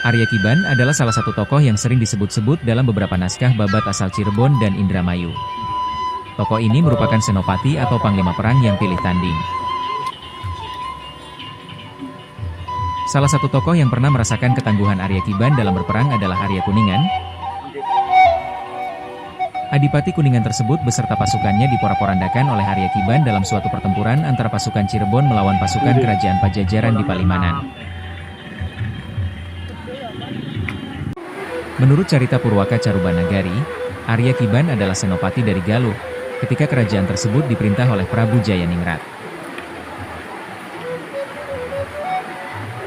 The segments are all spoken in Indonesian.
Arya Kiban adalah salah satu tokoh yang sering disebut-sebut dalam beberapa naskah Babat asal Cirebon dan Indramayu. Tokoh ini merupakan senopati atau panglima perang yang pilih tanding. Salah satu tokoh yang pernah merasakan ketangguhan Arya Kiban dalam berperang adalah Arya Kuningan. Adipati Kuningan tersebut beserta pasukannya diporak-porandakan oleh Arya Kiban dalam suatu pertempuran antara pasukan Cirebon melawan pasukan kerajaan Pajajaran di Palimanan. Menurut carita Purwaka Carubanagari, Arya Kiban adalah senopati dari Galuh, ketika kerajaan tersebut diperintah oleh Prabu Jayaningrat.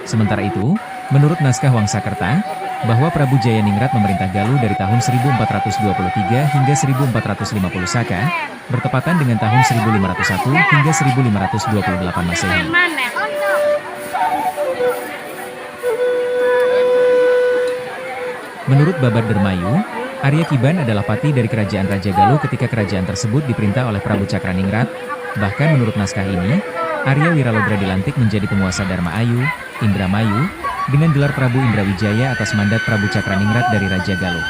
Sementara itu, menurut naskah Wangsakerta, bahwa Prabu Jayaningrat memerintah Galuh dari tahun 1423 hingga 1450 Saka, bertepatan dengan tahun 1501 hingga 1528 Masehi. Menurut Babat Dermayu, Arya Kiban adalah pati dari kerajaan Raja Galuh ketika kerajaan tersebut diperintah oleh Prabu Cakraningrat. Bahkan menurut naskah ini, Arya Wiralodra dilantik menjadi penguasa Darmaayu, Indramayu, dengan gelar Prabu Indrawijaya atas mandat Prabu Cakraningrat dari Raja Galuh.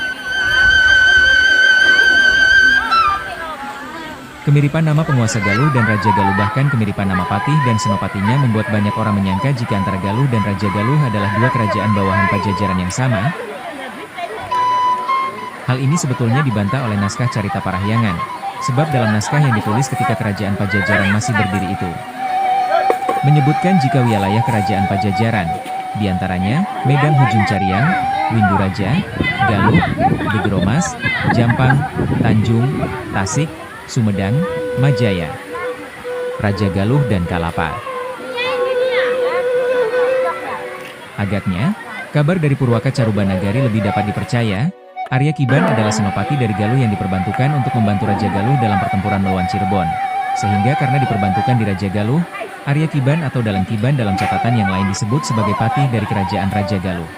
Kemiripan nama penguasa Galuh dan Raja Galuh bahkan kemiripan nama patih dan senopatinya membuat banyak orang menyangka jika antara Galuh dan Raja Galuh adalah dua kerajaan bawahan Pajajaran yang sama. Hal ini sebetulnya dibantah oleh naskah Carita Parahyangan, sebab dalam naskah yang ditulis ketika kerajaan Pajajaran masih berdiri itu, menyebutkan jika wilayah kerajaan Pajajaran, diantaranya Medan Hujung Cariang, Winduraja, Galuh, Degeromas, Jampang, Tanjung, Tasik, Sumedang, Majaya, Raja Galuh dan Kalapa. Agaknya, kabar dari Purwaka Carubanagari lebih dapat dipercaya. Arya Kiban adalah senopati dari Galuh yang diperbantukan untuk membantu Raja Galuh dalam pertempuran melawan Cirebon. Sehingga karena diperbantukan di Raja Galuh, Arya Kiban atau Dalang Kiban dalam catatan yang lain disebut sebagai patih dari kerajaan Raja Galuh.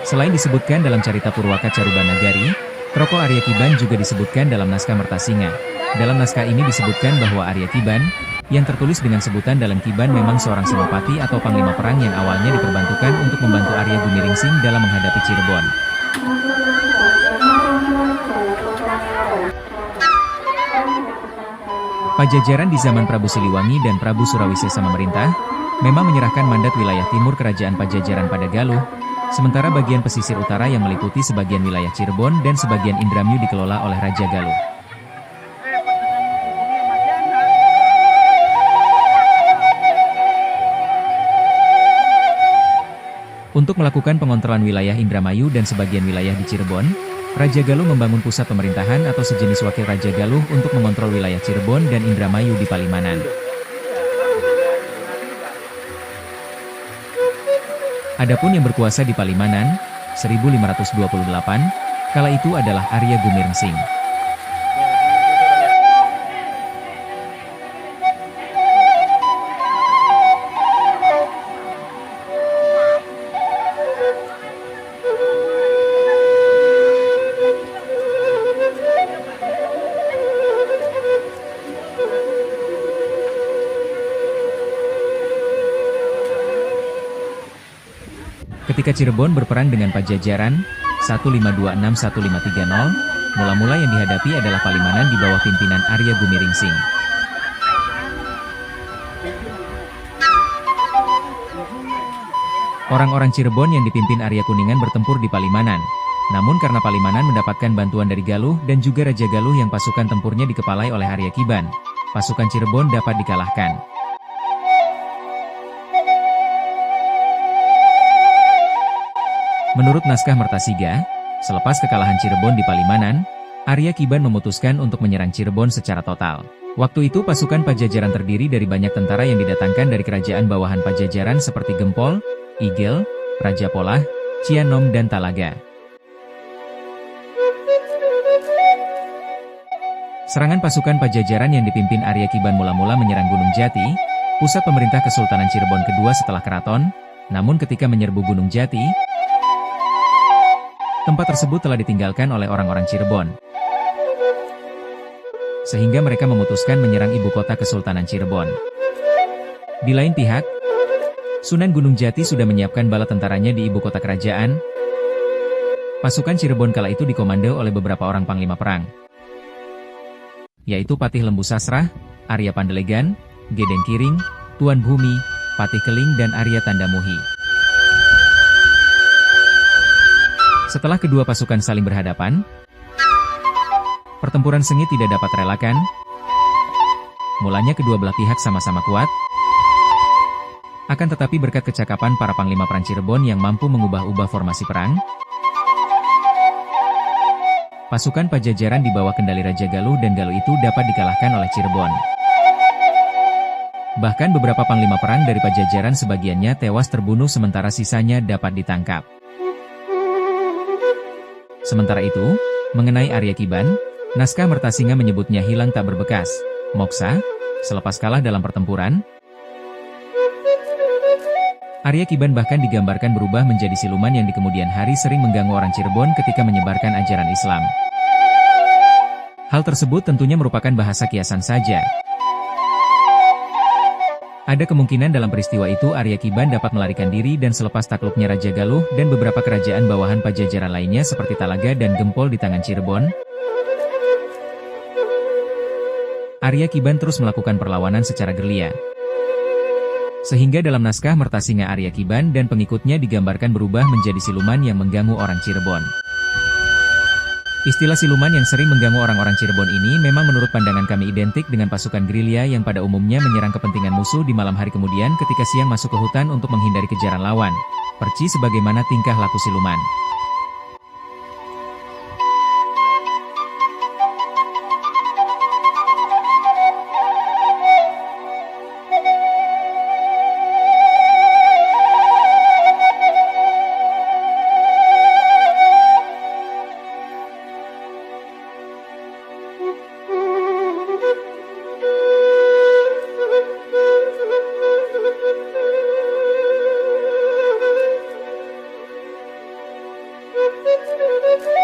Selain disebutkan dalam carita Purwaka Carubanagari, tokoh Arya Kiban juga disebutkan dalam naskah Mertasinga. Dalam naskah ini disebutkan bahwa Arya Kiban, yang tertulis dengan sebutan Dalang Kiban memang seorang senopati atau panglima perang yang awalnya diperbantukan untuk membantu Arya Gumiringsing dalam menghadapi Cirebon. Pajajaran di zaman Prabu Siliwangi dan Prabu Surawisesa memerintah, memang menyerahkan mandat wilayah timur kerajaan Pajajaran pada Galuh, sementara bagian pesisir utara yang meliputi sebagian wilayah Cirebon dan sebagian Indramayu dikelola oleh Raja Galuh. Untuk melakukan pengontrolan wilayah Indramayu dan sebagian wilayah di Cirebon, Raja Galuh membangun pusat pemerintahan atau sejenis wakil Raja Galuh untuk mengontrol wilayah Cirebon dan Indramayu di Palimanan. Adapun yang berkuasa di Palimanan, 1528, kala itu adalah Arya Gumiringsing. Ketika Cirebon berperang dengan Pajajaran, 1526-1530, mula-mula yang dihadapi adalah Palimanan di bawah pimpinan Arya Gumiringsing. Orang-orang Cirebon yang dipimpin Arya Kuningan bertempur di Palimanan. Namun karena Palimanan mendapatkan bantuan dari Galuh dan juga Raja Galuh yang pasukan tempurnya dikepalai oleh Arya Kiban, pasukan Cirebon dapat dikalahkan. Menurut naskah Mertasiga, selepas kekalahan Cirebon di Palimanan, Arya Kiban memutuskan untuk menyerang Cirebon secara total. Waktu itu pasukan Pajajaran terdiri dari banyak tentara yang didatangkan dari kerajaan bawahan Pajajaran seperti Gempol, Igel, Raja Polah, Cianom dan Talaga. Serangan pasukan Pajajaran yang dipimpin Arya Kiban mula-mula menyerang Gunung Jati, pusat pemerintah Kesultanan Cirebon kedua setelah keraton. Namun ketika menyerbu Gunung Jati, tempat tersebut telah ditinggalkan oleh orang-orang Cirebon. sehingga mereka memutuskan menyerang ibu kota Kesultanan Cirebon. Di lain pihak, Sunan Gunung Jati sudah menyiapkan bala tentaranya di ibu kota kerajaan. Pasukan Cirebon kala itu dikomando oleh beberapa orang panglima perang, yaitu Patih Lembu Sasrah, Arya Pandelegan, Gedeng Kiring, Tuan Bhumi, Patih Keling dan Arya Tandamuhi. Setelah kedua pasukan saling berhadapan, pertempuran sengit tidak dapat terelakkan. Mulanya kedua belah pihak sama-sama kuat. Akan tetapi berkat kecakapan para panglima perang Cirebon yang mampu mengubah-ubah formasi perang, pasukan Pajajaran di bawah kendali Raja Galuh dan Galuh itu dapat dikalahkan oleh Cirebon. Bahkan beberapa panglima perang dari Pajajaran sebagiannya tewas terbunuh sementara sisanya dapat ditangkap. Sementara itu, mengenai Arya Kiban, naskah Mertasinga menyebutnya hilang tak berbekas, moksa, selepas kalah dalam pertempuran. Arya Kiban bahkan digambarkan berubah menjadi siluman yang di kemudian hari sering mengganggu orang Cirebon ketika menyebarkan ajaran Islam. Hal tersebut tentunya merupakan bahasa kiasan saja. Ada kemungkinan dalam peristiwa itu Arya Kiban dapat melarikan diri dan selepas takluknya Raja Galuh dan beberapa kerajaan bawahan Pajajaran lainnya seperti Talaga dan Gempol di tangan Cirebon, Arya Kiban terus melakukan perlawanan secara gerilya. Sehingga dalam naskah Mertasinga Arya Kiban dan pengikutnya digambarkan berubah menjadi siluman yang mengganggu orang Cirebon. Istilah siluman yang sering mengganggu orang-orang Cirebon ini memang menurut pandangan kami identik dengan pasukan gerilya yang pada umumnya menyerang kepentingan musuh di malam hari kemudian ketika siang masuk ke hutan untuk menghindari kejaran lawan. Percis sebagaimana tingkah laku siluman. Thank you.